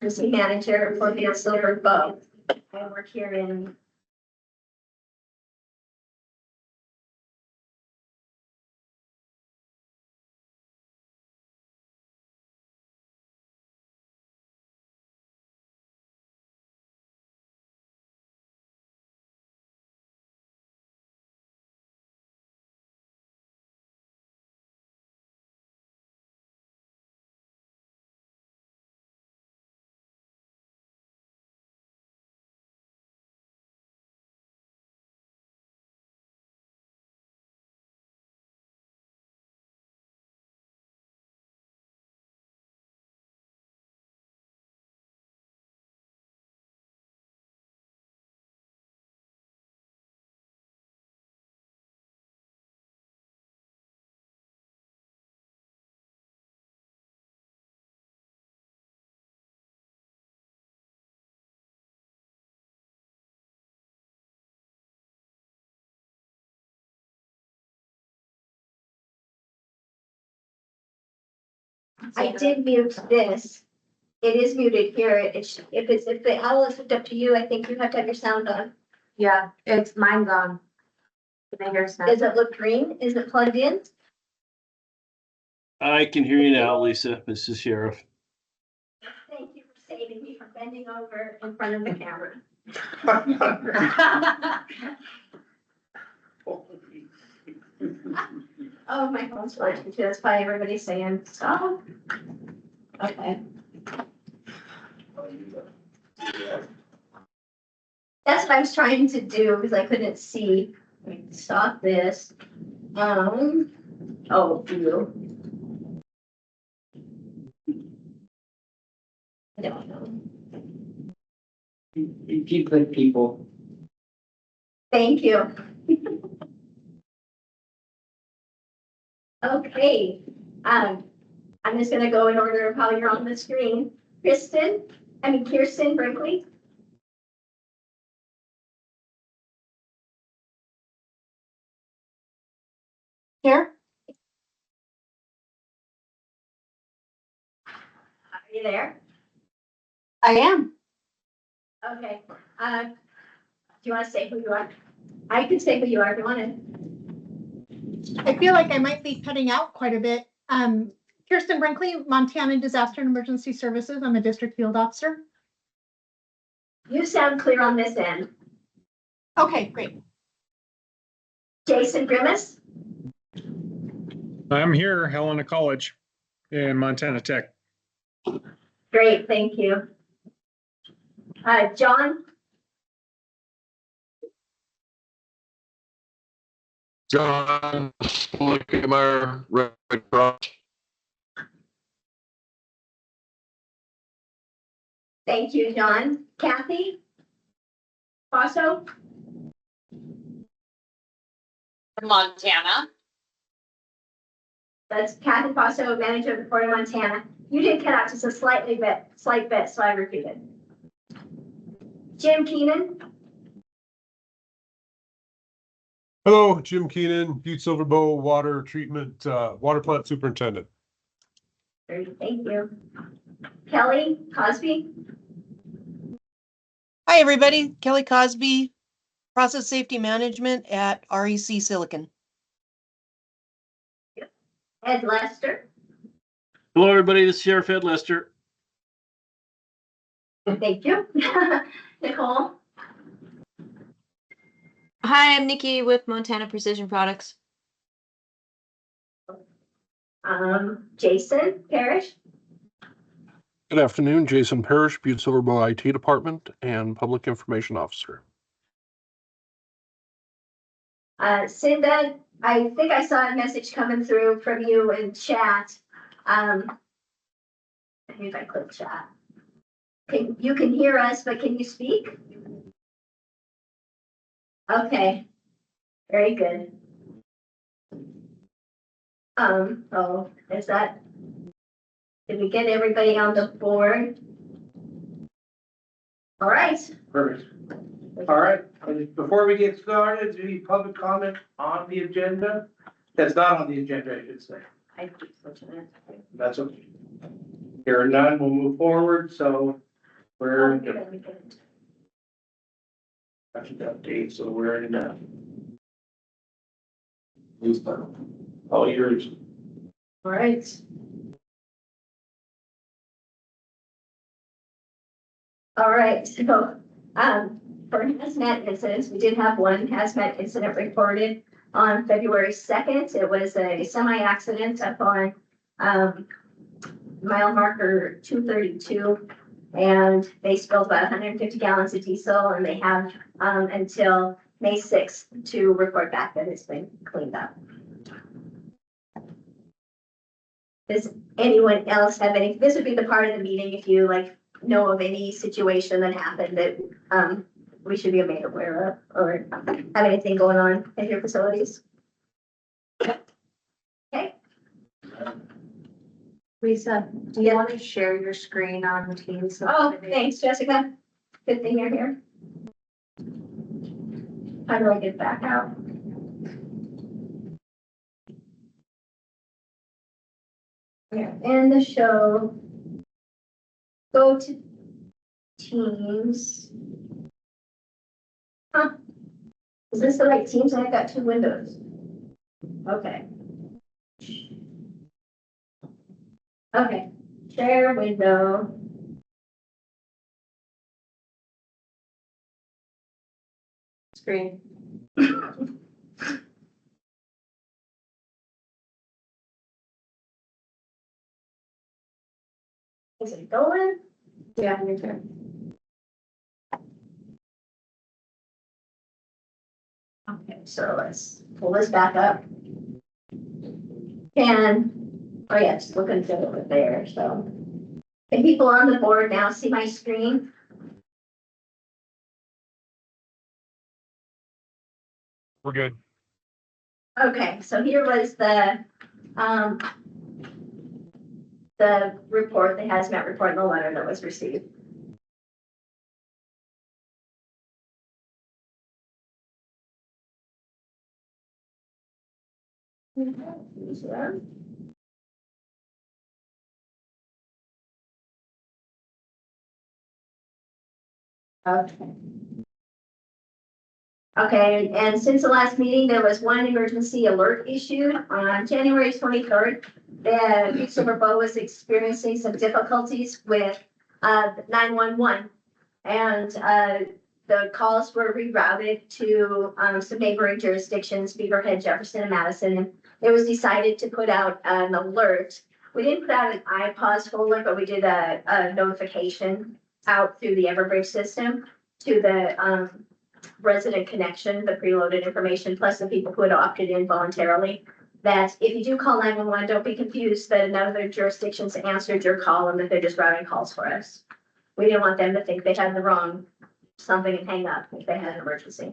emergency manager for Butte-Silver Bow. I work here in. I did mute this. It is muted here. If the owl is hooked up to you, I think you have to have your sound on. Yeah, it's mine's on. Can I hear stuff? Does it look green? Is it plugged in? I can hear you now, Lisa, Mrs. Sheriff. Thank you for saving me from bending over in front of the camera. Oh, my phone's flashing too. That's why everybody's saying stop. Okay. That's what I was trying to do because I couldn't see. Let me stop this. Oh, you. I don't know. You keep good people. Thank you. Okay, I'm just gonna go in order of how you're on the screen. Kirsten Brinkley. Here. Are you there? I am. Okay, do you wanna say who you are? I can say who you are if you wanted. I feel like I might be cutting out quite a bit. Kirsten Brinkley, Montana Disaster and Emergency Services. I'm a district field officer. You sound clear on this end. Okay, great. Jason Grimace. I'm here, Helena College in Montana Tech. Great, thank you. John. John Schlickemeyer, Red Cross. Thank you, John. Kathy? Faso? Montana. That's Kathy Faso, manager of the Port of Montana. You did cut out just a slight bit, so I repeated. Jim Keenan? Hello, Jim Keenan, Butte-Silver Bow Water Treatment, Water Plant Superintendent. Great, thank you. Kelly Cosby? Hi, everybody. Kelly Cosby, Process Safety Management at REC Silicon. Ed Lester? Hello, everybody. This is Sheriff Ed Lester. Thank you. Nicole? Hi, I'm Nikki with Montana Precision Products. Jason Parrish? Good afternoon, Jason Parrish, Butte-Silver Bow IT Department and Public Information Officer. Cinda, I think I saw a message coming through from you in chat. If I click chat. You can hear us, but can you speak? Okay, very good. Oh, is that? Did we get everybody on the board? All right. Perfect. All right, before we get started, any public comment on the agenda? That's not on the agenda, I should say. I keep switching it. That's okay. Here are none, we'll move forward. So We're in I should update, so we're in all yours. All right. All right, so, for hazmat incidents, we did have one hazmat incident reported on February 2nd. It was a semi-accident up on, mile marker 232. And they spilled about 150 gallons of diesel, and they have, until May 6th to report back that it's been cleaned up. Does anyone else have any, this would be the part of the meeting if you know of any situation that happened that we should be made aware of or have anything going on at your facilities? Okay. Lisa, do you want to share your screen on Teams? Oh, thanks, Jessica. Good thing you're here. How do I get back out? Yeah, and the show. Go to Teams. Huh? Is this the right Teams? I've got two windows. Okay. Okay, share window. Screen. Is it going? Yeah, your turn. Okay, so let's pull this back up. And, oh yeah, it's looking good over there, so. Can people on the board now see my screen? We're good. Okay, so here was the report, the hazmat report and the letter that was received. Okay. Okay, and since the last meeting, there was one emergency alert issued on January 23rd. The Butte-Silver Bow was experiencing some difficulties with 911. And the calls were rerouted to some neighboring jurisdictions, Beaverhead, Jefferson, and Madison. And it was decided to put out an alert. We didn't put out an iPause folder, but we did a notification out through the Everbridge system to the resident connection, the preloaded information, plus the people who had opted in voluntarily, that if you do call 911, don't be confused that another jurisdiction's answered your call and that they're just routing calls for us. We didn't want them to think they had the wrong something and hang up if they had an emergency.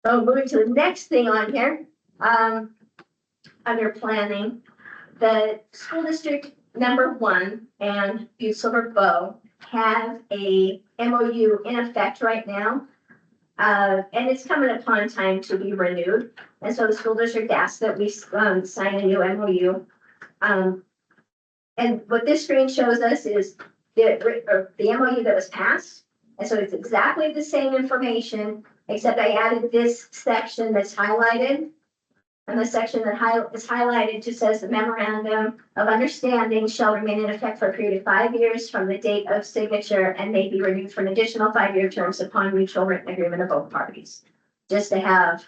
So moving to the next thing on here, under planning, the school district number 1 and Butte-Silver Bow have a MOU in effect right now. And it's coming upon time to be renewed. And so the school district asked that we sign a new MOU. And what this screen shows us is the MOU that was passed. And so it's exactly the same information, except I added this section that's highlighted. And the section that is highlighted just says the memorandum of understanding shall remain in effect for a period of 5 years from the date of signature and may be renewed for an additional 5-year terms upon mutual written agreement of both parties. Just to have,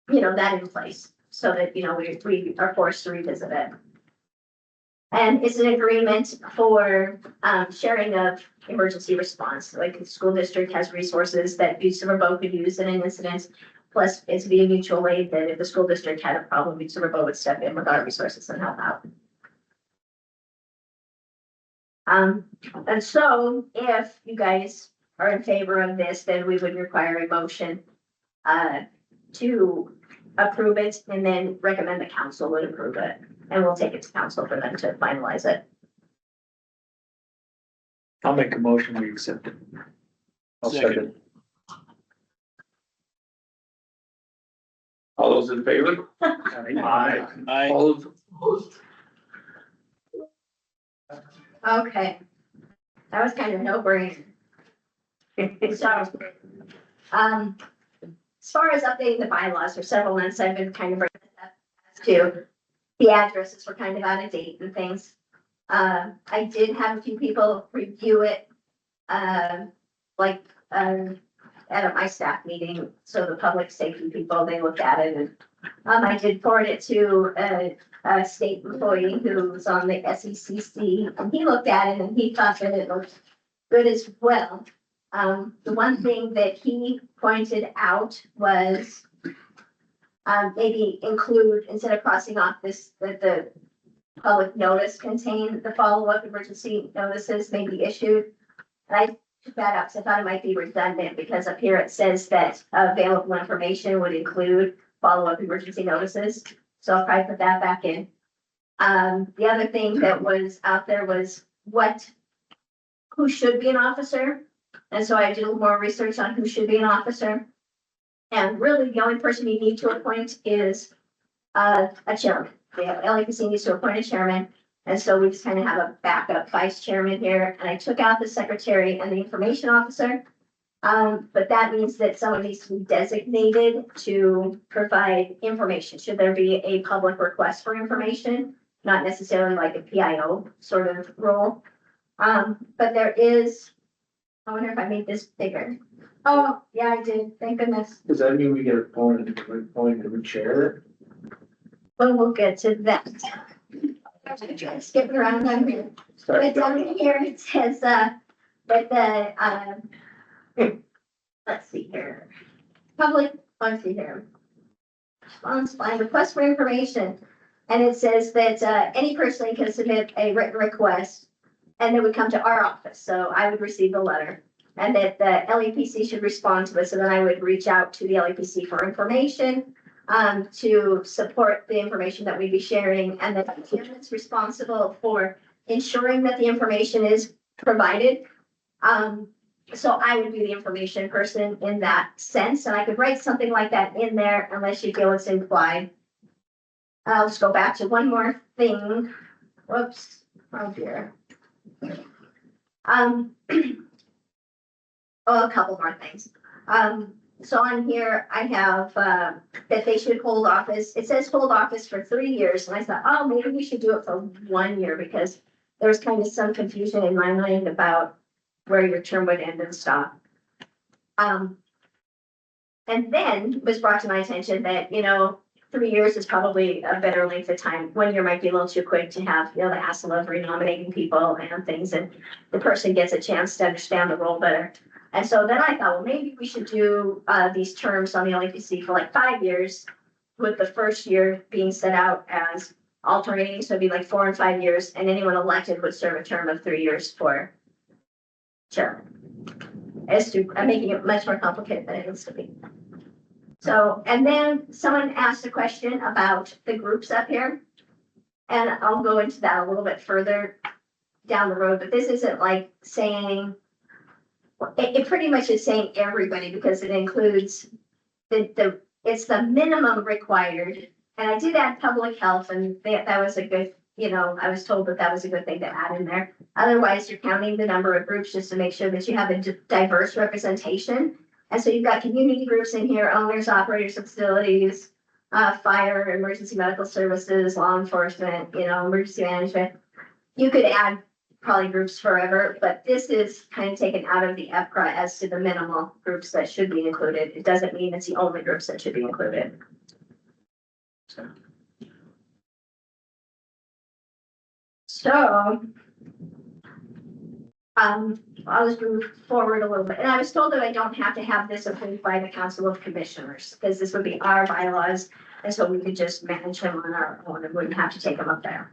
that in place so that, we are forced to revisit it. And it's an agreement for sharing of emergency response. Like the school district has resources that Butte-Silver Bow could use in an incident. Plus, it's via mutual aid that if the school district had a problem, Butte-Silver Bow would step in with our resources and help out. And so if you guys are in favor of this, then we would require a motion to approve it and then recommend the council would approve it. And we'll take it to council for them to finalize it. I'll make a motion, we accept it. I'll second. All those in favor? Aye. Aye. All those opposed? Okay. That was kind of no-brainer. So, as far as updating the bylaws, for several months, I've been kind of bringing this up as to the addresses were kind of out of date and things. I did have a few people review it, at my staff meeting, so the public safety people, they looked at it and I did forward it to a state employee who was on the SECC, and he looked at it and he thought that it looked good as well. The one thing that he pointed out was maybe include, instead of crossing off this, that the public notice contain the follow-up emergency notices may be issued. And I took that out, so I thought it might be redundant, because up here it says that available information would include follow-up emergency notices. So I'll probably put that back in. The other thing that was out there was who should be an officer. And so I did a little more research on who should be an officer. And really, the only person you need to appoint is a chairman. The LEPC needs to appoint a chairman. And so we just kind of have a backup vice chairman here. And I took out the secretary and the information officer. But that means that someone needs to be designated to provide information. Should there be a public request for information? Not necessarily like a PIO sort of role. But there is, I wonder if I made this bigger. Oh, yeah, I did. Thank goodness. Does that mean we get appointed a chair? Well, we'll get to that. Skipping around on here. But down here it says, that the, let's see here. Let's see here. Response line, request for information. And it says that, any person can submit a written request and it would come to our office. So I would receive the letter. And that the LEPC should respond to it. So then I would reach out to the LEPC for information, to support the information that we'd be sharing. And that the chairman's responsible for ensuring that the information is provided. So I would be the information person in that sense. And I could write something like that in there unless you feel it's implied. I'll just go back to one more thing. Whoops. Oh dear. A couple more things. So on here, I have, that they should hold office. It says hold office for 3 years. And I thought, oh, maybe we should do it for 1 year, because there was kind of some confusion in my mind about where your term would end and stop. And then it was brought to my attention that, 3 years is probably a better length of time. 1 year might be a little too quick to have, the hassle of renominating people and things, and the person gets a chance to understand the role better. And so then I thought, well, maybe we should do these terms on the LEPC for like 5 years, with the first year being set out as alternating. So it'd be like 4 and 5 years, and anyone elected would serve a term of 3 years for chairman. I'm making it much more complicated than it needs to be. So, and then someone asked a question about the groups up here. And I'll go into that a little bit further down the road, but this isn't like saying, it pretty much is saying everybody, because it includes it's the minimum required. And I did add public health, and that was a good, I was told that was a good thing to add in there. Otherwise, you're counting the number of groups just to make sure that you have a diverse representation. And so you've got community groups in here, owners, operators of facilities, fire, emergency medical services, law enforcement, emergency management. You could add probably groups forever, but this is kind of taken out of the EPCRA as to the minimal groups that should be included. It doesn't mean it's the only groups that should be included. So, I'll just move forward a little bit. And I was told that I don't have to have this approved by the Council of Commissioners, because this would be our bylaws. And so we could just manage them on our own and wouldn't have to take them up there.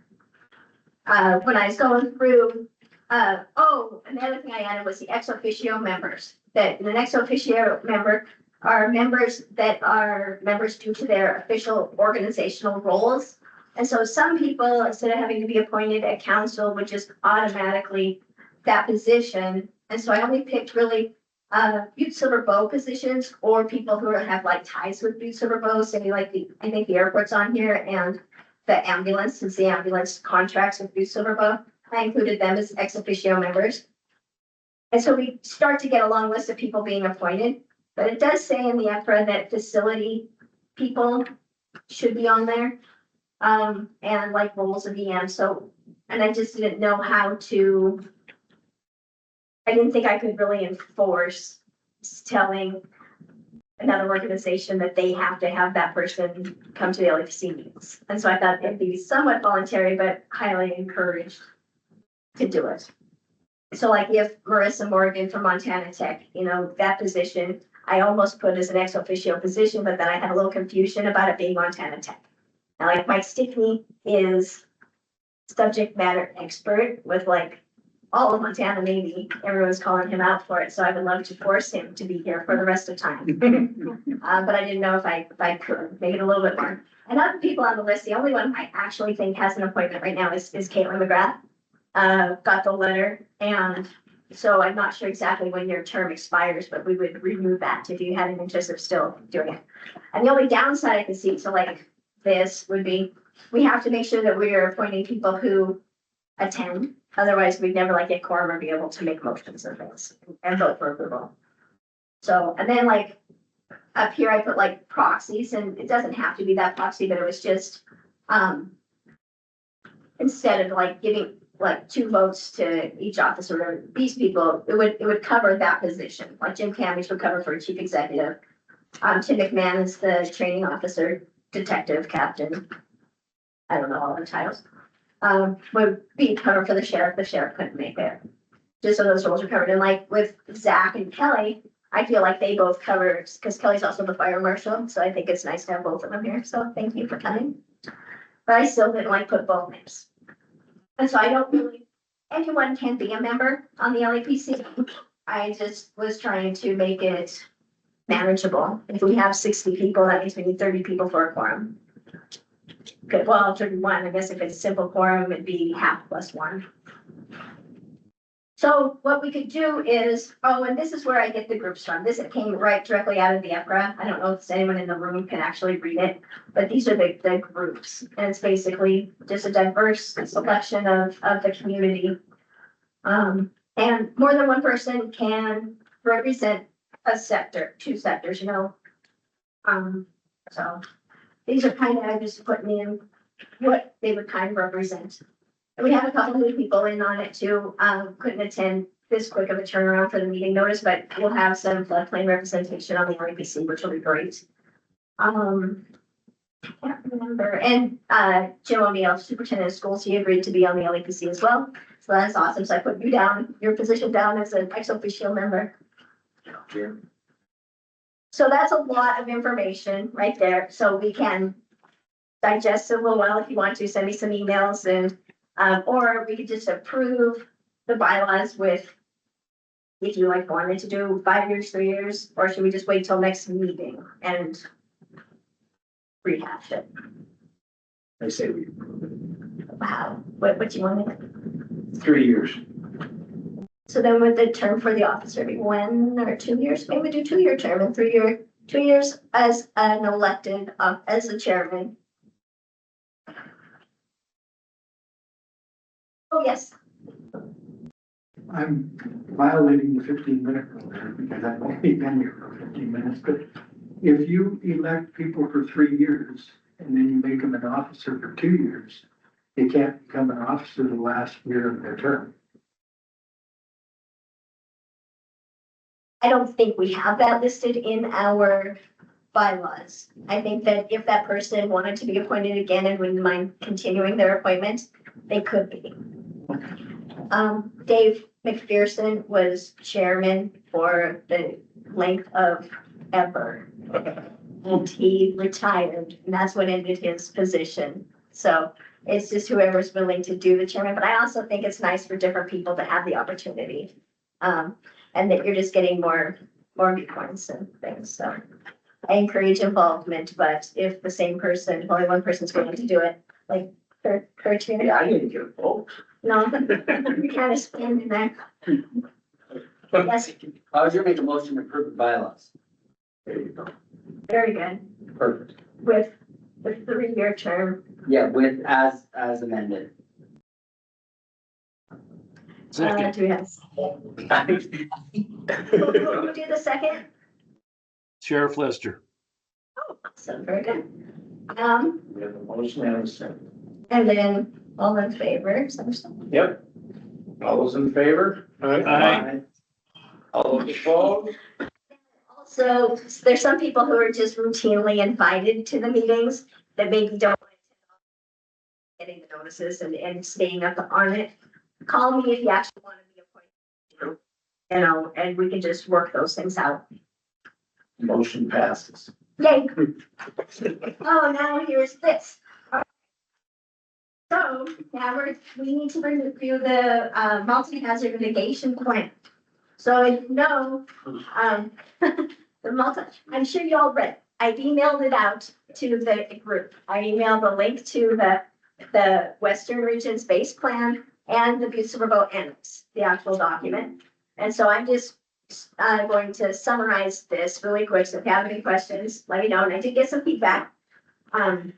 When I was going through, another thing I added was the ex officio members. That an ex officio member are members that are members due to their official organizational roles. And so some people, instead of having to be appointed at council, would just automatically that position. And so I only picked really Butte-Silver Bow positions, or people who have like ties with Butte-Silver Bow, say like I think the airport's on here, and the ambulance, since the ambulance contracts with Butte-Silver Bow. I included them as ex officio members. And so we start to get a long list of people being appointed, but it does say in the EPRA that facility people should be on there. And like roles of EM, so, and I just didn't know how to. I didn't think I could really enforce telling another organization that they have to have that person come to the LEPC meetings. And so I thought it'd be somewhat voluntary, but highly encouraged to do it. So like if Marissa Morgan from Montana Tech, you know, that position, I almost put as an ex officio position, but then I had a little confusion about it being Montana Tech. Now, like Mike Stickney is subject matter expert with like all of Montana, maybe everyone's calling him out for it. So I would love to force him to be here for the rest of time. But I didn't know if I could make it a little bit more. And other people on the list, the only one I actually think has an appointment right now is Caitlin McGrath. Got the letter, and so I'm not sure exactly when your term expires, but we would remove that if you had an interest of still doing it. And the only downside I can see to like this would be, we have to make sure that we are appointing people who attend. Otherwise, we'd never like get quorum or be able to make motions and things and vote for approval. So, and then like up here, I put like proxies, and it doesn't have to be that proxy, but it was just, instead of like giving like 2 votes to each officer, or these people, it would cover that position. Like Jim Camish would cover for chief executive. Tim McMahon is the training officer, detective, captain. I don't know all the titles. Would be covered for the sheriff. The sheriff couldn't make it. Just so those roles are covered. And like with Zach and Kelly, I feel like they both cover, because Kelly's also the fire marshal. So I think it's nice to have both of them here. So thank you for coming. But I still didn't like put both names. And so I don't really, anyone can be a member on the LEPC. I just was trying to make it manageable. If we have 60 people, that means we need 30 people for a quorum. Good, well, 31, I guess if it's simple quorum, it'd be half plus 1. So what we could do is, oh, and this is where I get the groups from. This came right directly out of the EPRA. I don't know if anyone in the room can actually read it, but these are the groups. And it's basically just a diverse selection of the community. And more than one person can represent a sector, 2 sectors, you know. So these are kind of, I'm just putting in what they would kind of represent. And we have a couple new people in on it too. Couldn't attend this quick of a turnaround for the meeting notice, but we'll have some floodplain representation on the LEPC, which will be great. I can't remember. And Jim O'Neill, superintendent of schools, he agreed to be on the LEPC as well. So that's awesome. So I put you down, your position down as an ex officio member. So that's a lot of information right there. So we can digest it a little while if you want to. Send me some emails, and or we could just approve the bylaws with, if you like wanted to do 5 years, 3 years, or should we just wait till next meeting and rehash it? I say we, Wow, what you wanted? 3 years. So then would the term for the officer be 1 or 2 years? Maybe we do 2-year term and 2 years as an elected, as a chairman. Oh, yes. I'm violating the 15-minute rule there because I've only been here for 15 minutes, but if you elect people for 3 years and then you make them an officer for 2 years, they can't become an officer the last year of their term. I don't think we have that listed in our bylaws. I think that if that person wanted to be appointed again and wouldn't mind continuing their appointment, they could be. Dave McPherson was chairman for the length of ever. And he retired, and that's what ended his position. So it's just whoever's willing to do the chairman, but I also think it's nice for different people to have the opportunity. And that you're just getting more viewpoints and things, so. I encourage involvement, but if the same person, only one person's willing to do it, like Katrina. Yeah, I didn't get a vote. No, you kind of spin in there. Yes, I was gonna make a motion to approve the bylaws. There you go. very good, Perfect. with the 3-year term. Yeah, with, as amended. Second. Do we have? Who do the second? Sheriff Lester. So very good. We have a motion and a second. And then all in favor, Yep. All those in favor? Aye. All those opposed? Also, there's some people who are just routinely invited to the meetings that maybe don't want to getting the notices and staying up on it. Call me if you actually want to be appointed, you know, and we can just work those things out. Motion passes. Yay. Oh, now here's this. So now we need to review the multi-hazard mitigation plan. So you know, I'm sure you all read, I've emailed it out to the group. I emailed the link to the Western Region Space Plan and the Butte-Silver Bow Annex, the actual document. And so I'm just going to summarize this really quick. So if you have any questions, let me know. And I did get some feedback on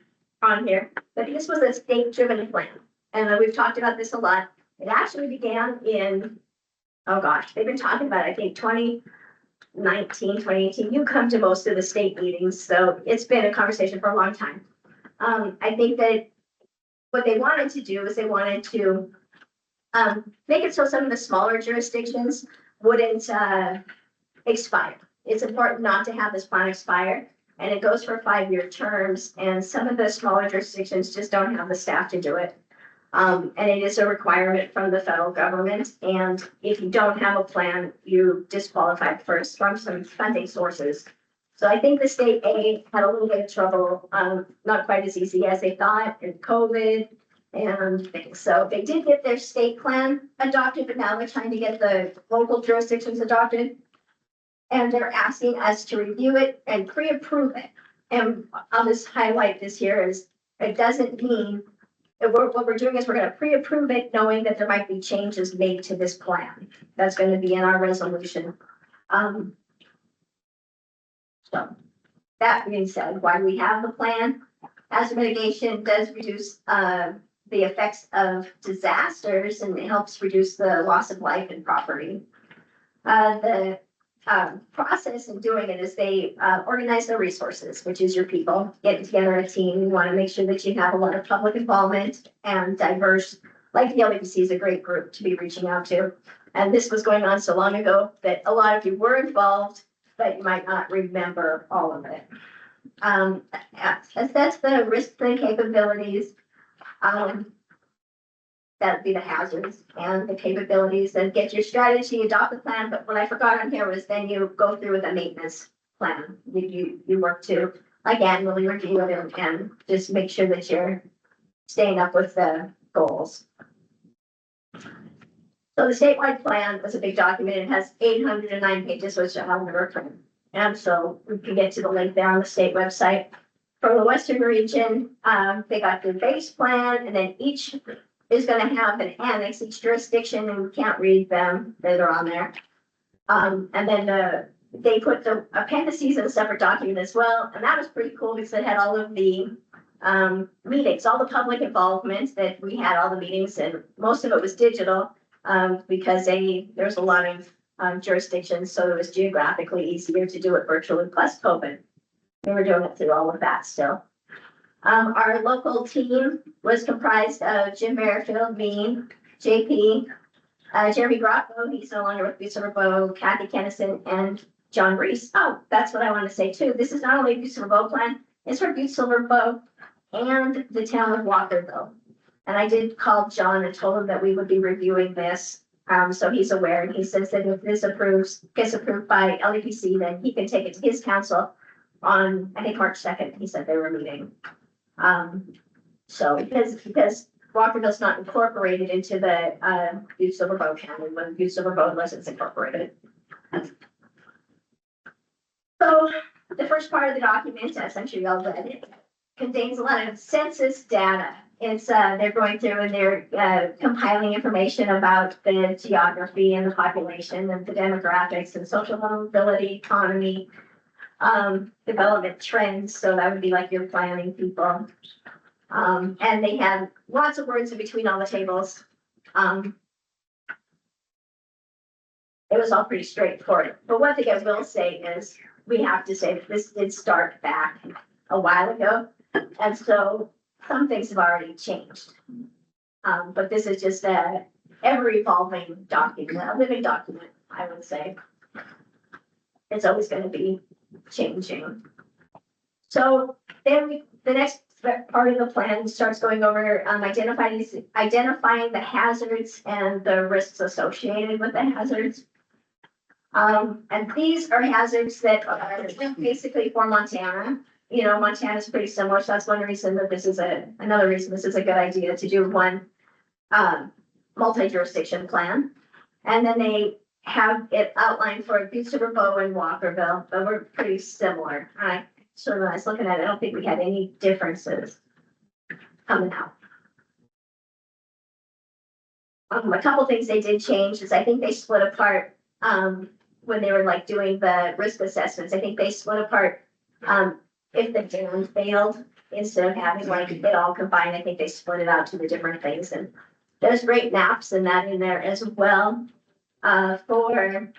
here, but this was a state-driven plan. And we've talked about this a lot. It actually began in, oh gosh, they've been talking about, I think, 2019, 2018. You come to most of the state meetings, so it's been a conversation for a long time. I think that what they wanted to do is they wanted to make it so some of the smaller jurisdictions wouldn't expire. It's important not to have this plan expire, and it goes for 5-year terms, and some of the smaller jurisdictions just don't have the staff to do it. And it is a requirement from the federal government, and if you don't have a plan, you disqualify first from some funding sources. So I think the state A had a little bit of trouble, not quite as easy as they thought, and COVID and things. So they did get their state plan adopted, but now they're trying to get the local jurisdictions adopted. And they're asking us to review it and pre-approve it. And I'll just highlight this here is, it doesn't mean, what we're doing is we're gonna pre-approve it knowing that there might be changes made to this plan. That's gonna be in our resolution. So that being said, why we have the plan, hazard mitigation does reduce the effects of disasters, and it helps reduce the loss of life and property. The process in doing it is they organize their resources, which is your people, getting together a team. You want to make sure that you have a lot of public involvement and diverse, like the LEPC is a great group to be reaching out to. And this was going on so long ago that a lot of you were involved, but you might not remember all of it. Assess the risks and capabilities. That'd be the hazards and the capabilities, and get your strategy, adopt the plan. But what I forgot on here was then you go through with a maintenance plan. You work to, again, really review it and just make sure that you're staying up with the goals. So the statewide plan was a big document. It has 809 pages, which I'll never print. And so we can get to the link there on the state website. For the Western region, they got the base plan, and then each is going to have an annex, each jurisdiction, and we can't read them, they're on there. And then they put the appendices in a separate document as well, and that was pretty cool because it had all of the meetings, all the public involvement that we had, all the meetings, and most of it was digital because there's a lot of jurisdictions, so it was geographically easier to do it virtually, plus COVID. We were doing it through all of that still. Our local team was comprised of Jim Merrifield, me, JP, Jeremy Grotto, he's no longer with Butte-Silver Bow, Kathy Kennison, and John Reese. Oh, that's what I want to say too. This is not only a Butte-Silver Bow plan, it's for Butte-Silver Bow and the town of Walkerville. And I did call John and told him that we would be reviewing this. So he's aware, and he says that if this gets approved by LEPC, then he can take it to his council on, I think, March 2nd. He said they were meeting. So because Walkerville's not incorporated into the Butte-Silver Bow County, when Butte-Silver Bow unless it's incorporated. So the first part of the document, as I'm sure you all read it, contains a lot of census data. It's they're going through and they're compiling information about the geography and the population and the demographics and social mobility, economy, development trends. So that would be like your planning people. And they have lots of words in between all the tables. it was all pretty straightforward. But one thing I will say is, we have to say that this did start back a while ago. And so some things have already changed. But this is just a ever-evolving document, a living document, I would say. It's always gonna be changing. So then the next part of the plan starts going over identifying the hazards and the risks associated with the hazards. And these are hazards that are basically for Montana. You know, Montana is pretty similar, so that's one reason that this is another reason this is a good idea to do one multi-jurisdiction plan. And then they have it outlined for Butte-Silver Bow and Walkerville, but we're pretty similar. So when I was looking at it, I don't think we had any differences coming out. A couple things they did change is I think they split apart when they were like doing the risk assessments. I think they split apart if the dam failed, instead of having like it all combined. I think they split it out to the different things, and there's great maps and that in there as well for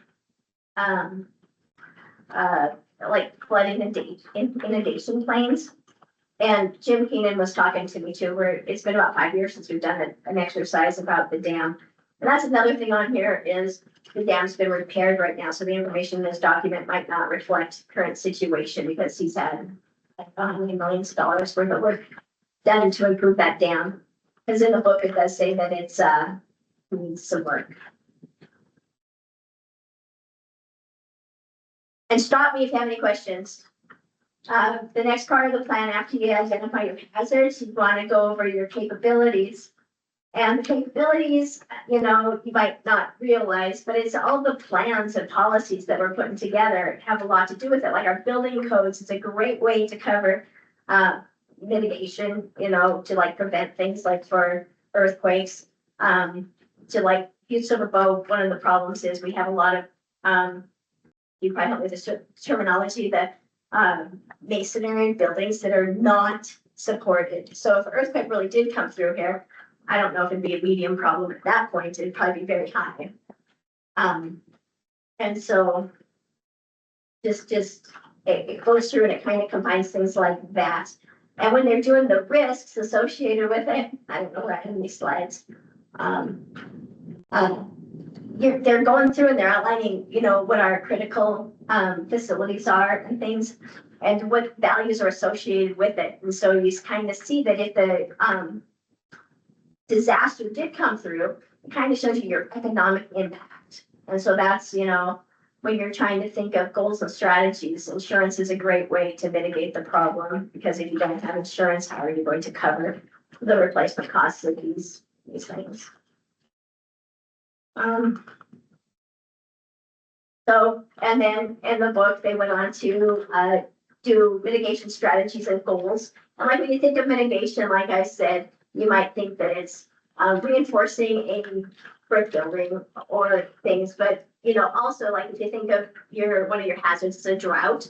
like flood inundation plains. And Jim Keenan was talking to me too, where it's been about 5 years since we've done an exercise about the dam. And that's another thing on here is the dam's been repaired right now. So the information in this document might not reflect current situation because he's had like millions of dollars worth of work done to improve that dam. Because in the book, it does say that it's needs some work. And stop me if you have any questions. The next part of the plan, after you identify your hazards, you want to go over your capabilities. And the capabilities, you know, you might not realize, but it's all the plans and policies that we're putting together have a lot to do with it. Like our building codes, it's a great way to cover mitigation, you know, to like prevent things like for earthquakes. To like Butte-Silver Bow, one of the problems is we have a lot of, you probably know this terminology, that masonry buildings that are not supported. So if an earthquake really did come through here, I don't know if it'd be a medium problem at that point. It'd probably be very high. And so just it goes through and it kind of combines things like that. And when they're doing the risks associated with it, I don't know where I have these slides. They're going through and they're outlining, you know, what our critical facilities are and things, and what values are associated with it. And so you kind of see that if the disaster did come through, it kind of shows you your economic impact. And so that's, you know, when you're trying to think of goals and strategies, insurance is a great way to mitigate the problem, because if you don't have insurance, how are you going to cover the replacement costs of these things? So, and then in the book, they went on to do mitigation strategies and goals. And like when you think of mitigation, like I said, you might think that it's reinforcing a brick building or things, but you know, also like if you think of one of your hazards is a drought,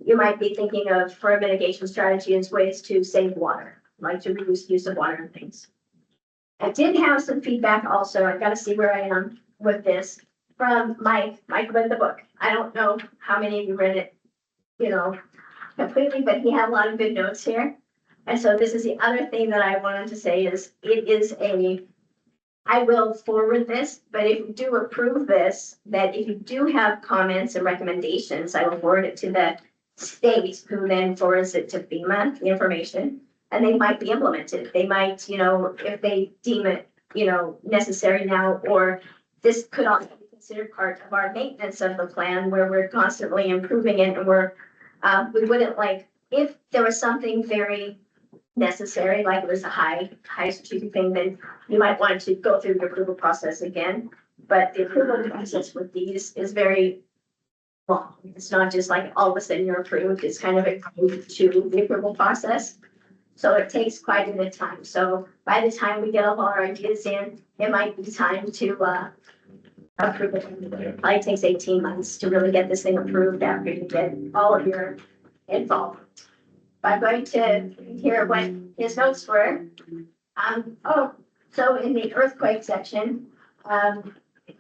you might be thinking of for a mitigation strategy as ways to save water, like to reduce use of water and things. I did have some feedback also. I've got to see where I am with this from Mike. Mike read the book. I don't know how many of you read it, you know, completely, but he had a lot of good notes here. And so this is the other thing that I wanted to say is it is I will forward this, but if you do approve this, that if you do have comments and recommendations, I will forward it to the state, who then forwards it to FEMA, the information, and they might be implemented. They might, you know, if they deem it, you know, necessary now, or this could also be considered part of our maintenance of the plan, where we're constantly improving it, and we wouldn't like, if there was something very necessary, like it was a high strategic thing, then you might want to go through the approval process again. But the approval process with these is very long. It's not just like all of a sudden you're approved. It's kind of a move to the approval process. So it takes quite a bit of time. So by the time we get all our ideas in, it might be time to approve it. It probably takes 18 months to really get this thing approved after you get all of your involvement. I'm going to hear what his notes were. So in the earthquake section,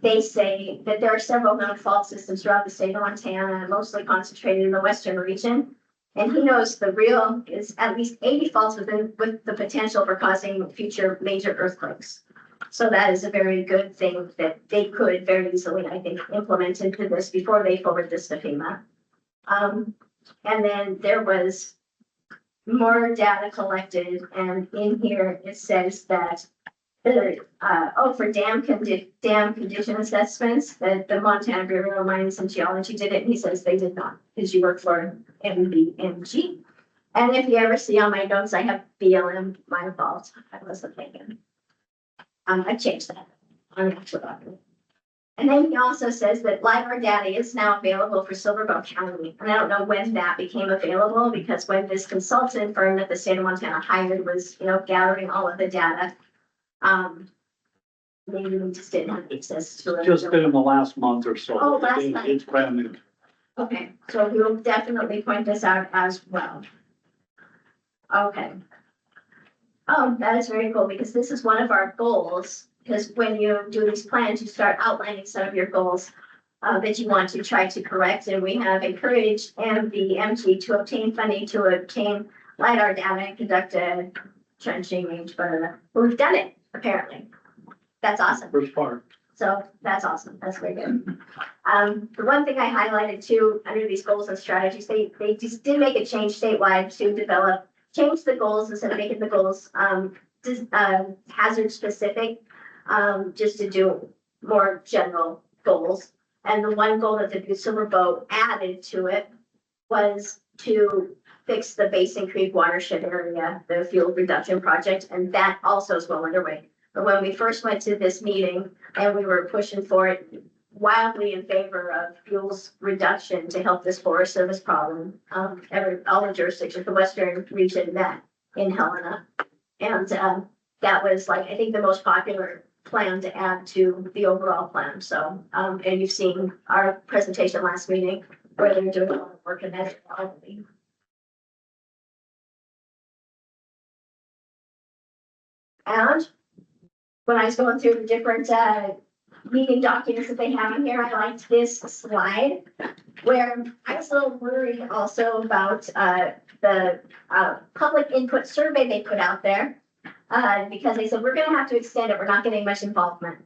they say that there are several known fault systems throughout the state of Montana, mostly concentrated in the western region. And he knows the real is at least 80 faults with the potential for causing future major earthquakes. So that is a very good thing that they could very easily, I think, implement into this before they forward this to FEMA. And then there was more data collected, and in here it says that for dam condition assessments, that the Montana Bureau of Mines and Geology did it, and he says they did not, because you work for MBMG. And if you ever see on my notes, I have BLM, my fault, I wasn't thinking. I changed that on the actual document. And then he also says that LiDAR data is now available for Silver Bow County. And I don't know when that became available, because when this consultant firm that the state of Montana hired was, gathering all of the data. Maybe we just didn't have access to it. Just been in the last month or so. Oh, last month. It's brand new. Okay, so we will definitely point this out as well. Okay. Oh, that is very cool, because this is one of our goals. Because when you do these plans, you start outlining some of your goals that you want to try to correct. And we have encouraged MBMG to obtain funding to obtain LiDAR data and conduct a trenching range. But we've done it, apparently. That's awesome. First part. So that's awesome. That's very good. The one thing I highlighted too, under these goals and strategies, they just did make a change statewide to change the goals instead of making the goals hazard specific. Just to do more general goals. And the one goal that the Butte-Silver Bow added to it was to fix the Basin Creek watershed area, the fuel reduction project, and that also is well underway. But when we first went to this meeting and we were pushing for it wildly in favor of fuels reduction to help this Forest Service problem, all the jurisdictions, the Western region met in Helena. And that was like, I think, the most popular plan to add to the overall plan. So, and you've seen our presentation last meeting where they're doing a lot of work in that already. And when I was going through the different meeting documents that they have in here, I liked this slide where I was a little worried also about the public input survey they put out there. Because they said, we're gonna have to extend it, we're not getting much involvement.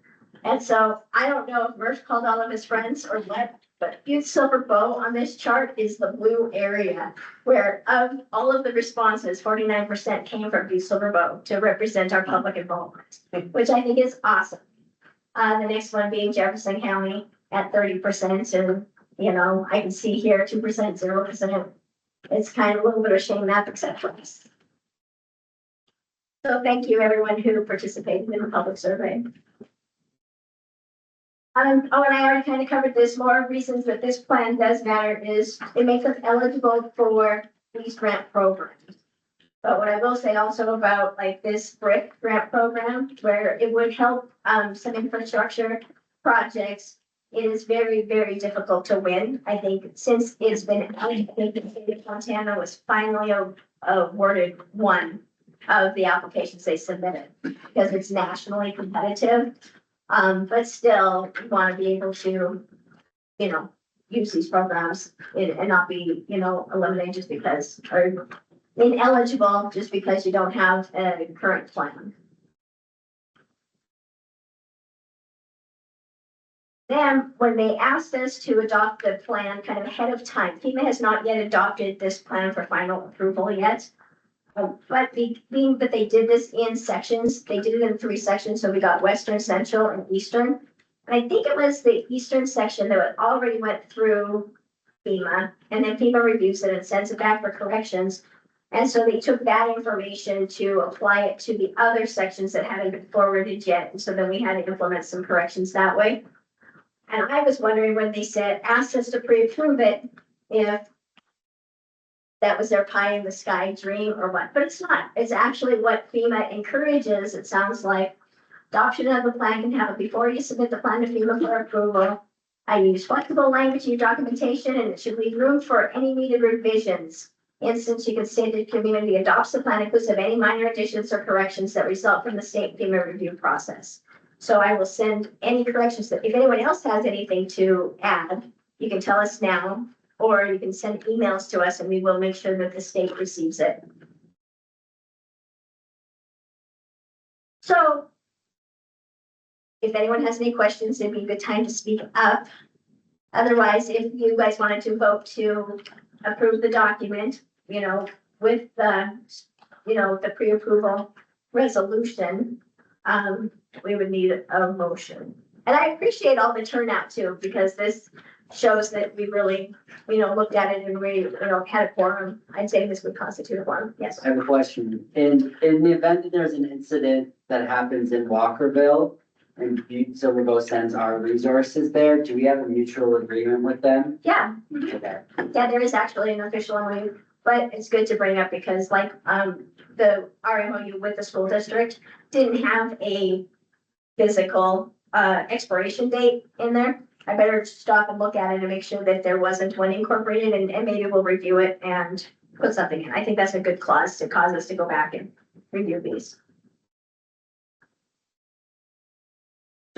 And so I don't know if Murph called all of his friends or what, but Butte-Silver Bow on this chart is the blue area where of all of the responses, 49% came from Butte-Silver Bow to represent our public involvement, which I think is awesome. The next one being Jefferson County at 30%, and I can see here 2%, 0%. It's kind of a little bit of a shame that except for us. So thank you, everyone who participated in the public survey. And I already kind of covered this. More reasons that this plan does matter is it makes us eligible for these grant programs. But what I will say also about like this BRIC grant program, where it would help some infrastructure projects, it is very, very difficult to win. I think since it's been, I think the state of Montana was finally awarded one of the applications they submitted because it's nationally competitive. But still we want to be able to, use these programs and not be, eliminated just because, or ineligible just because you don't have a current plan. Then when they asked us to adopt the plan kind of ahead of time, FEMA has not yet adopted this plan for final approval yet. But being that they did this in sections, they did it in 3 sections. So we got Western, Central, and Eastern. And I think it was the Eastern section that already went through FEMA, and then FEMA reviews it and sends it back for corrections. And so they took that information to apply it to the other sections that hadn't been forwarded yet. And so then we had to implement some corrections that way. And I was wondering when they asked us to pre-approve it, if that was their pie in the sky dream or what, but it's not. It's actually what FEMA encourages. It sounds like adoption of the plan can happen before you submit the plan to FEMA for approval. I use flexible language in your documentation, and it should leave room for any needed revisions. Instance, you can state the community adopts the plan inclusive of any minor additions or corrections that result from the state FEMA review process. So I will send any corrections that, if anyone else has anything to add, you can tell us now, or you can send emails to us and we will make sure that the state receives it. So if anyone has any questions, it'd be a good time to speak up. Otherwise, if you guys wanted to vote to approve the document, you know, with the, you know, the pre-approval resolution, we would need a motion. And I appreciate all the turnout too, because this shows that we really, you know, looked at it and we, you know, had a quorum. I'd say this would constitute a quorum, yes. I have a question. In the event that there's an incident that happens in Walkerville and Butte-Silver Bow sends our resources there, do we have a mutual agreement with them? Yeah, Okay. yeah, there is actually an official MOU, but it's good to bring up because like, the RMOU with the school district didn't have a physical, expiration date in there. I better stop and look at it and make sure that there wasn't one incorporated and maybe we'll review it and put something in. I think that's a good clause to cause us to go back and review these.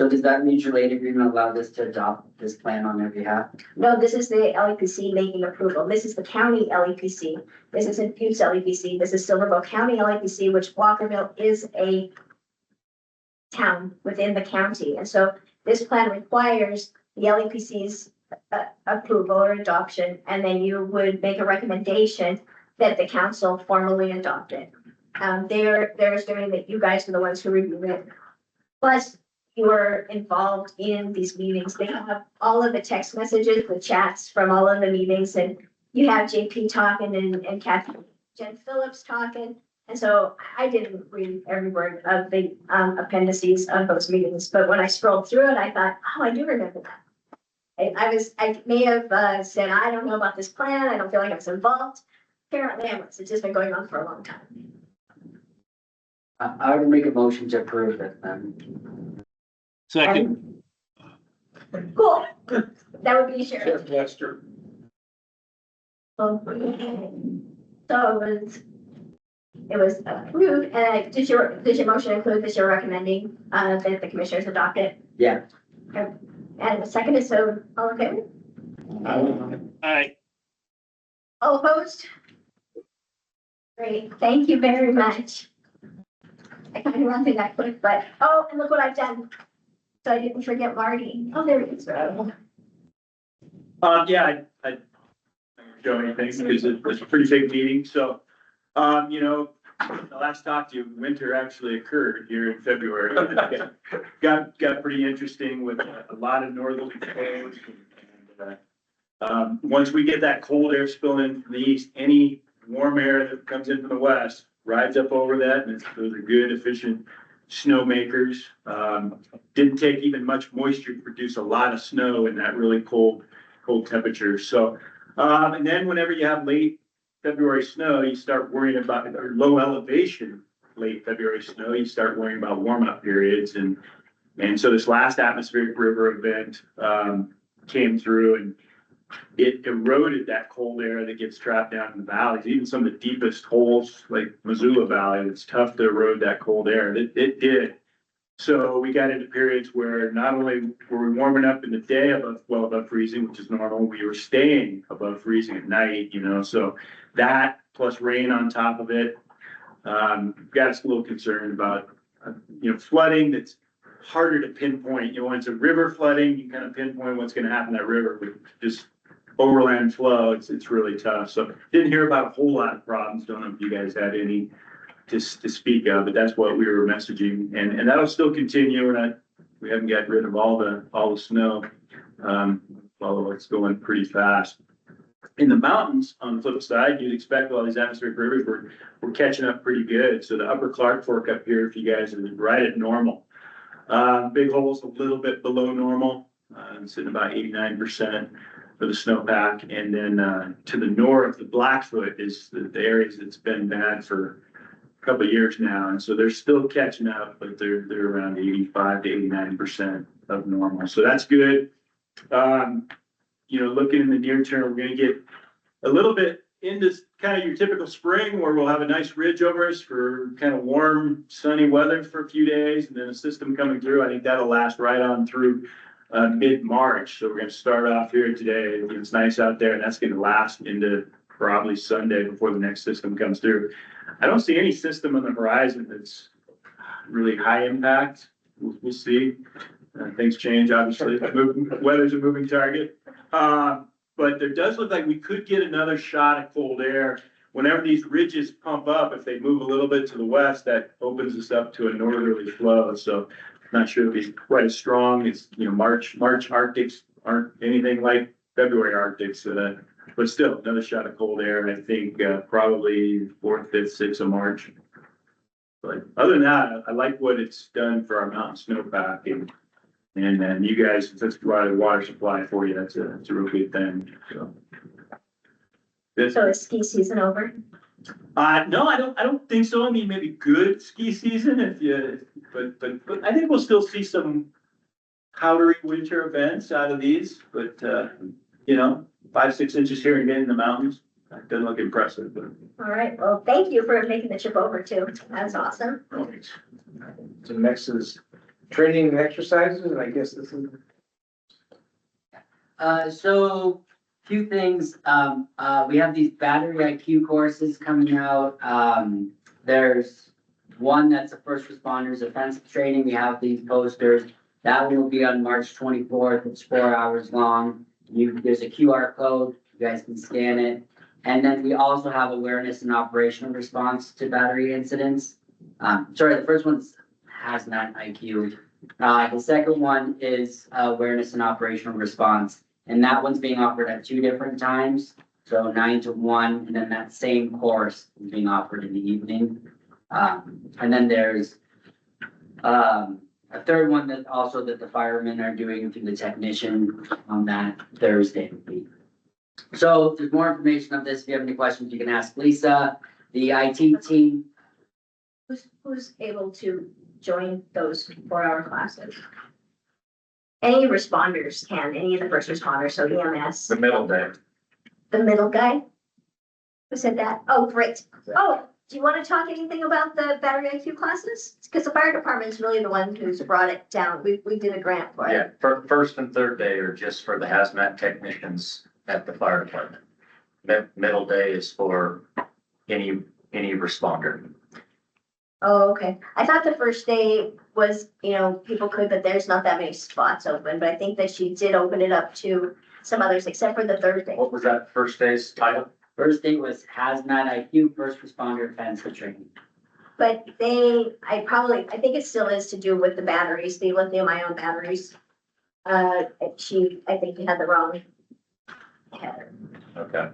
So does that mutual aid agreement allow this to adopt this plan on their behalf? No, this is the LEPC making approval. This is the county LEPC. This isn't Butte's LEPC. This is Silver Bow County LEPC, which Walkerville is a town within the county. And so this plan requires the LEPC's approval or adoption, and then you would make a recommendation that the council formally adopt it. They're assuming that you guys are the ones who review it. Plus, you are involved in these meetings. They have all of the text messages, the chats from all of the meetings, and you have JP talking and Kathy, Jen Phillips talking. And so I didn't read every word of the appendices of those meetings, but when I scrolled through it, I thought, oh, I do remember that. I may have said, I don't know about this plan. I don't feel like I was involved. Apparently I was. It's just been going on for a long time. I would make a motion to approve it then. Second. Cool. That would be sure. Lester. So it was approved, and did your motion include that you're recommending that the commissioners adopt it? Yeah. And the second is, so all in favor? Aye. All opposed? Great, thank you very much. I kind of ran through that quick, but, oh, and look what I've done. So I didn't forget Marty. Oh, there he is. Yeah, I show anything because it was a pretty big meeting, so, you know, the last talk to you, winter actually occurred here in February. Got pretty interesting with a lot of northerly flows. And once we get that cold air spilling in from the east, any warm air that comes in from the west rides up over that, and those are good, efficient snow makers. Didn't take even much moisture to produce a lot of snow in that really cold temperature. So, and then whenever you have late February snow, you start worrying about, or low elevation late February snow, you start worrying about warm up periods. And so this last atmospheric river event came through and it eroded that cold air that gets trapped down in the valleys. Even some of the deepest holes like Missoula Valley, it's tough to erode that cold air. It did. So we got into periods where not only were we warming up in the day above freezing, which is normal, we were staying above freezing at night, you know, so that plus rain on top of it, got us a little concerned about, you know, flooding that's harder to pinpoint. You know, when it's a river flooding, you kind of pinpoint what's going to happen in that river. With just overland flow, it's really tough. So didn't hear about a whole lot of problems. Don't know if you guys had any to speak of, but that's what we were messaging, and that'll still continue. We haven't got rid of all the snow, although it's going pretty fast. In the mountains, on the flip side, you'd expect all these atmospheric rivers we're catching up pretty good. So the upper Clark Fork up here, if you guys are right at normal. Big Hole's a little bit below normal, sitting about 89% for the snowpack, and then to the north, the Blackfoot is the areas that's been bad for couple of years now, and so they're still catching up, but they're around 85 to 89% of normal. So that's good. You know, looking in the near term, we're going to get a little bit into kind of your typical spring where we'll have a nice ridge over us for kind of warm, sunny weather for a few days, and then a system coming through. I think that'll last right on through mid-March. So we're gonna start off here today. It's nice out there, and that's gonna last into probably Sunday before the next system comes through. I don't see any system on the horizon that's really high impact. We'll see. Things change, obviously. Weather's a moving target. But there does look like we could get another shot at cold air. Whenever these ridges pump up, if they move a little bit to the west, that opens us up to a northerly flow. So not sure it'll be quite as strong. It's, March Arctics aren't anything like February Arctics. But still, another shot of cold air. I think probably 4th, 5th, 6th of March. But other than that, I like what it's done for our mountain snowpack. And then you guys, that's provided a water supply for you. That's a real good thing. So. So is ski season over? No, I don't think so. I mean, maybe good ski season but I think we'll still see some powdery winter events out of these, but 5-6 inches here and again in the mountains. That doesn't look impressive, but. All right, well, thank you for making the trip over too. That's awesome. So next is training and exercises, and I guess this is. So few things, we have these battery IQ courses coming out. There's one that's a first responders offensive training. We have these posters. That one will be on March 24th. It's 4 hours long. There's a QR code. You guys can scan it. And then we also have awareness and operational response to battery incidents. Sorry, the first one's hazmat IQ. The second one is awareness and operational response. And that one's being offered at 2 different times. So 9 to 1, and then that same course is being offered in the evening. And then there's a third one that the firemen are doing through the technician on that Thursday. So there's more information on this. If you have any questions, you can ask Lisa. The IT team. Who's able to join those 4-hour classes? Any responders can, any of the first responders, so EMS. The middle day. The middle guy? Who said that? Oh, great. Oh, do you want to talk anything about the battery IQ classes? Because the fire department is really the one who's brought it down. We did a grant for it. Yeah, first and third day are just for the hazmat technicians at the fire department. Middle day is for any responder. Oh, okay. I thought the first day was, people could, but there's not that many spots open, but I think that she did open it up to some others, except for the third day. What was that first day's title? First day was hazmat IQ, first responder offensive training. But I think it still is to do with the batteries, the lithium-ion batteries. I think you had the wrong header, Okay.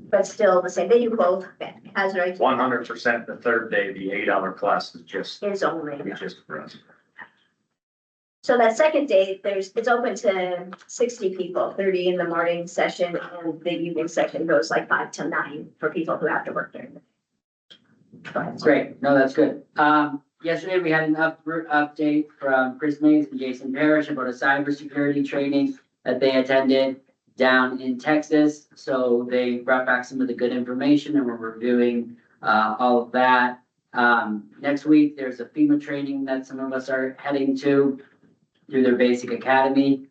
but still the same. They do both hazard IQ. 100% the third day, the 8-hour class is just for us. So that second day, it's open to 60 people, 30 in the morning session, and the evening session goes like 5 to 9 for people who have to work during the day. Great. No, that's good. Yesterday we had an update from Chris Mays and Jason Parrish about a cybersecurity training that they attended down in Texas. So they brought back some of the good information and we're reviewing all of that. Next week, there's a FEMA training that some of us are heading to through their basic academy.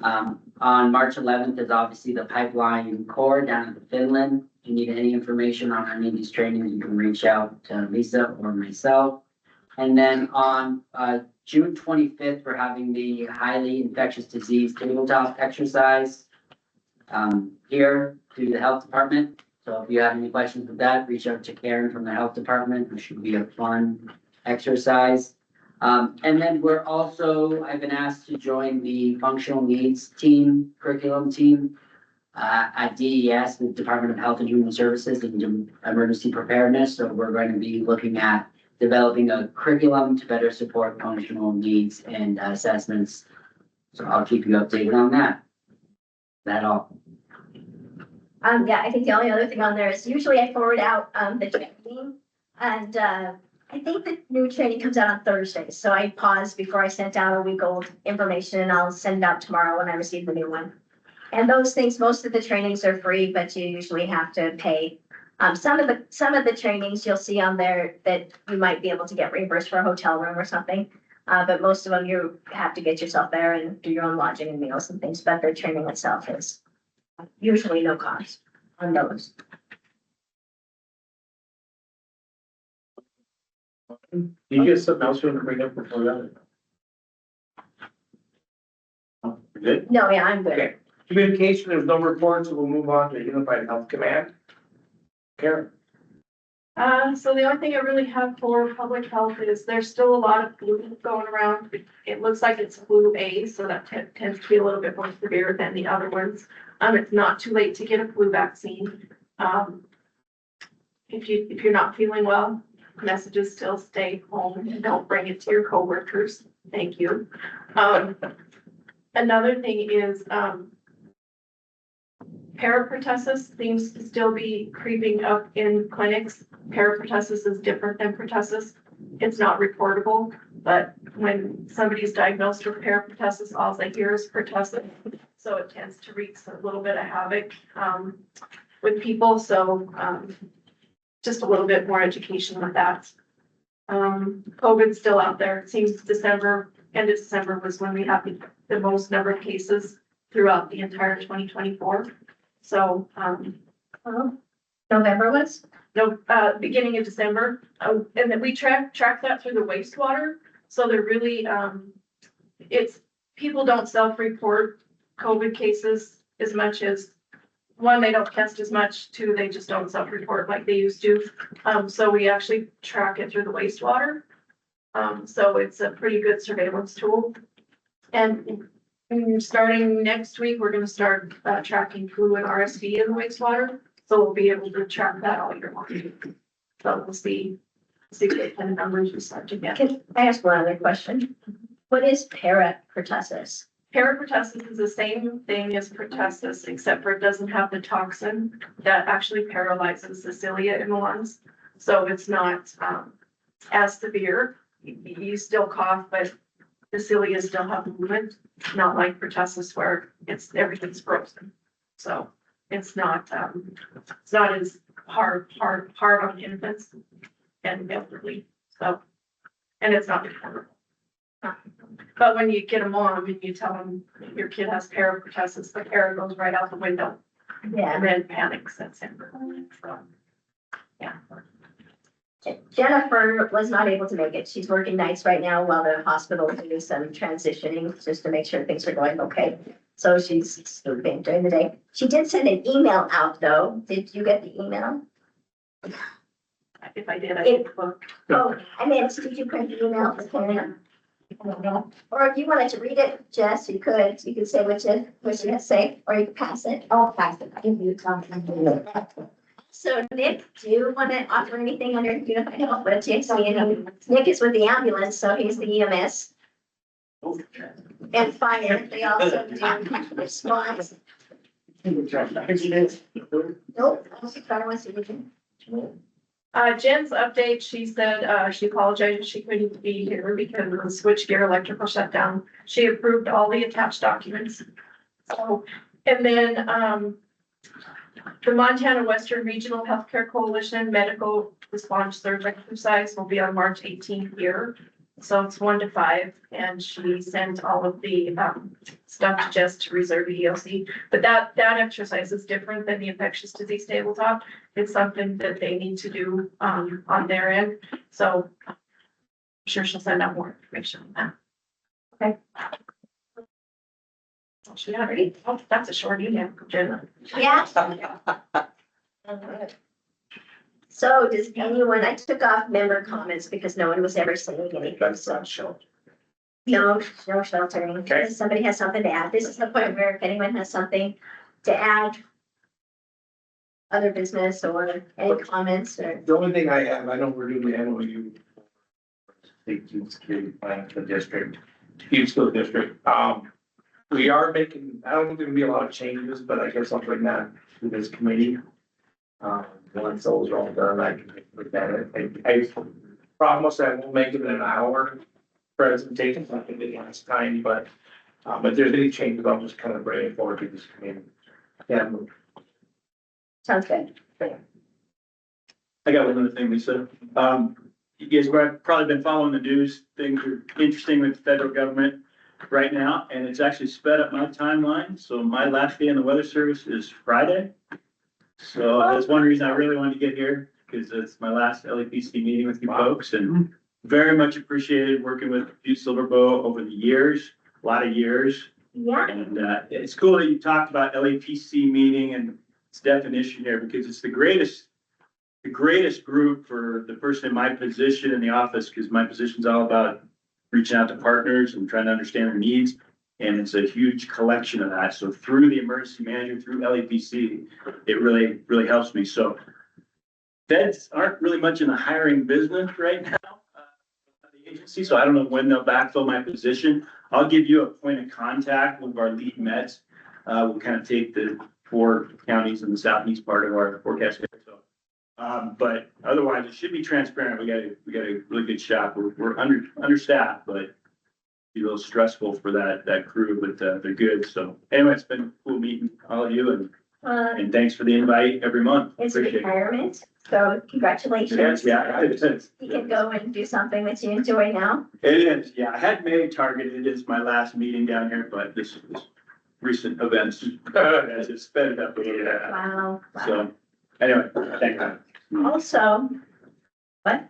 On March 11th is obviously the pipeline core down at the Finland. If you need any information on any of these trainings, you can reach out to Lisa or myself. And then on June 25th, we're having the highly infectious disease tabletop exercise here through the health department. So if you have any questions with that, reach out to Karen from the health department. It should be a fun exercise. And then I've been asked to join the functional needs curriculum team at DES, the Department of Health and Human Services and Emergency Preparedness. So we're going to be looking at developing a curriculum to better support functional needs and assessments. So I'll keep you updated on that. That all. I think the only other thing on there is usually I forward out the training, and I think the new training comes out on Thursdays. So I paused before I sent out a week old information, and I'll send it out tomorrow when I receive the new one. And those things, most of the trainings are free, but you usually have to pay Some of the trainings you'll see on there that you might be able to get reimbursed for a hotel room or something. But most of them you have to get yourself there and do your own lodging and meals and things, but the training itself is usually no cost on those. You get something else you want to bring up before that? Good? No, yeah, I'm good. Okay. Communication, there's no reports, so we'll move on to Unified Health Command. Karen? So the only thing I really have for public health is there's still a lot of flu going around. It looks like it's flu A, so that tends to be a little bit more severe than the other ones. It's not too late to get a flu vaccine. If you're not feeling well, messages still stay home and don't bring it to your coworkers. Thank you. Another thing is, parapertussis seems to still be creeping up in clinics. Parapertussis is different than pertussis. It's not reportable, but when somebody's diagnosed with parapertussis, all they hear is pertussis. So it tends to wreak a little bit of havoc with people. So just a little bit more education with that. COVID's still out there. It seems end of December was when we had the most number of cases throughout the entire 2024. So, November was? No, beginning of December, and then we track that through the wastewater. So they're really, people don't self-report COVID cases as much as, one, they don't test as much, two, they just don't self-report like they used to. So we actually track it through the wastewater. So it's a pretty good surveillance tool. And starting next week, we're gonna start tracking flu and RSV in the wastewater. So we'll be able to track that all year long. So we'll see what kind of numbers we start to get. Can I ask one other question? What is parapertussis? Parapertussis is the same thing as pertussis, except for it doesn't have the toxin that actually paralyzes the cilia in the lungs. So it's not as severe. You still cough, but the cilia still have movement, not like pertussis where everything's frozen. So it's not as hard on infants and elderly. So, and it's not reportable. But when you get a mom and you tell them your kid has parapertussis, the para goes right out the window. Yeah. And then panic sets in. So, yeah. Jennifer was not able to make it. She's working nights right now while the hospital is doing some transitioning just to make sure things are going okay. So she's sleeping during the day. She did send an email out though. Did you get the email? If I did, I did look. Oh, I meant, did you print the email? I don't know. Or if you wanted to read it, Jess, you could say what she has to say, or you could pass it. I'll pass it. I'll give you something. So Nick, do you want to offer anything under Unified Health? But Nick is with the ambulance, so he's the EMS. And fire, they also do response. Nope. Fire wants to do. Jen's update, she said, she apologized, she couldn't be here because of the switchgear electrical shutdown. She approved all the attached documents. So, and then, the Montana Western Regional Healthcare Coalition Medical Response Surge exercise will be on March 18th here. So it's 1 to 5, and she sent all of the stuff to Jess to reserve the EOC. But that exercise is different than the infectious disease tabletop. It's something that they need to do on their end. So I'm sure she'll send out more information on that. Okay. She already, oh, that's a short email, Jenna. Yeah. So does anyone, I took off member comments because no one was ever saying anything, so. No sheltering. Okay. If somebody has something to add, this is the point where if anyone has something to add, other business or any comments or. The only thing I have, I know we're doing the MOU. Safety and security plan for the district, Butte School District. We are making, I don't think there'll be a lot of changes, but I guess I'll bring that to this committee. Once those are all done, I can put that in. I promise I won't make it in an hour presentation, so I think it has time, but if there's any changes, I'll just kind of bring it forward to this committee. Yeah. Sounds good. I got one other thing, Lisa. You guys have probably been following the news. Things are interesting with the federal government right now, and it's actually sped up my timeline. So my last day in the weather service is Friday. So that's one reason I really wanted to get here, because it's my last LEPC meeting with you folks, and very much appreciated working with Butte-Silver Bow over the years, a lot of years. Yeah. And it's cool that you talked about LEPC meeting and its definition here, because it's the greatest group for the person in my position in the office, because my position's all about reaching out to partners and trying to understand their needs. And it's a huge collection of that. So through the emergency manager, through LEPC, it really, really helps me. So feds aren't really much in the hiring business right now, the agency. So I don't know when they'll backfill my position. I'll give you a point of contact with our lead meds. We'll kind of take the 4 counties in the southeast part of our forecast area. So, but otherwise it should be transparent. We got a really good shop. We're understaffed, but be a little stressful for that crew, but they're good. So anyway, it's been cool meeting all of you, and thanks for the invite every month. It's a Appreciate it. retirement, so congratulations. Yes, yeah, it is. You can go and do something that you enjoy now. It is, yeah. I had made targeted. It is my last meeting down here, but this recent events has just sped it up a little bit. Wow. So anyway, thank you. Also, what?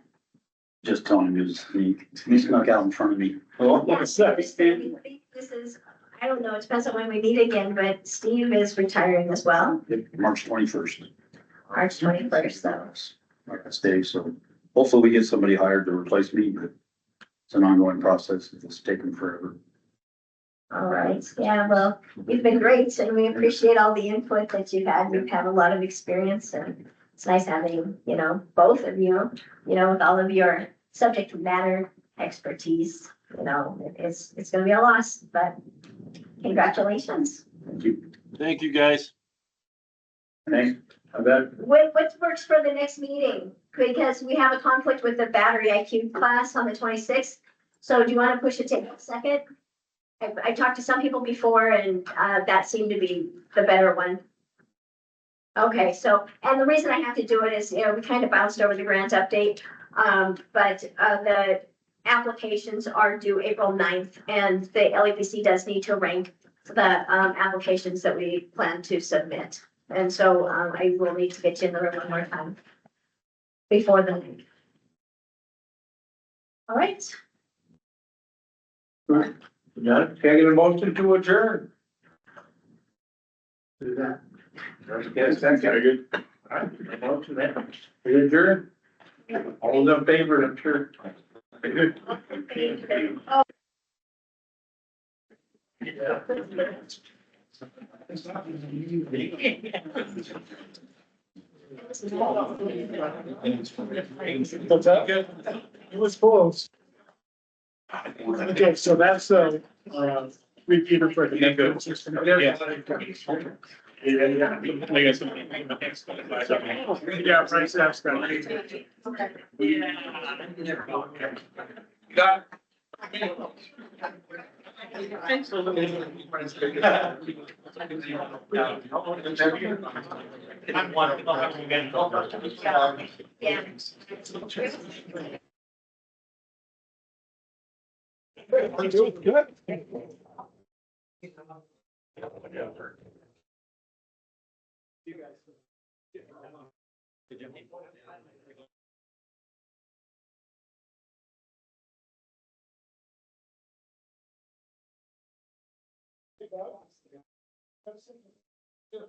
Just telling him he snuck out in front of me. Oh, Yeah, what's up, Steve? This is, I don't know, it depends on when we meet again, but Steve is retiring as well, March 21st. March 21st, so. My last day, so hopefully we get somebody hired to replace me, but it's an ongoing process. It's taken forever. All right, yeah, well, you've been great, and we appreciate all the input that you've had. You've had a lot of experience, and it's nice having, both of you, with all of your subject matter expertise. It's gonna be a loss, but congratulations. Thank you. Thank you, guys. Thanks. I bet. What works for the next meeting? Because we have a conflict with the battery IQ class on the 26th. So do you want to push it to a second? I talked to some people before, and that seemed to be the better one. Okay, so, and the reason I have to do it is, we kind of bounced over the grant update. But the applications are due April 9th, and the LEPC does need to rank the applications that we plan to submit. And so I will need to get you in the room one more time before the 9th. All right. Got it. Can I get a motion to adjourn? Do that. Yes, that's very good. All right, motion then. We adjourn. All those in favor, I'm sure. Oh. What's that? It was close. Okay, so that's repeater for the. Yeah, price that's got. Got Good.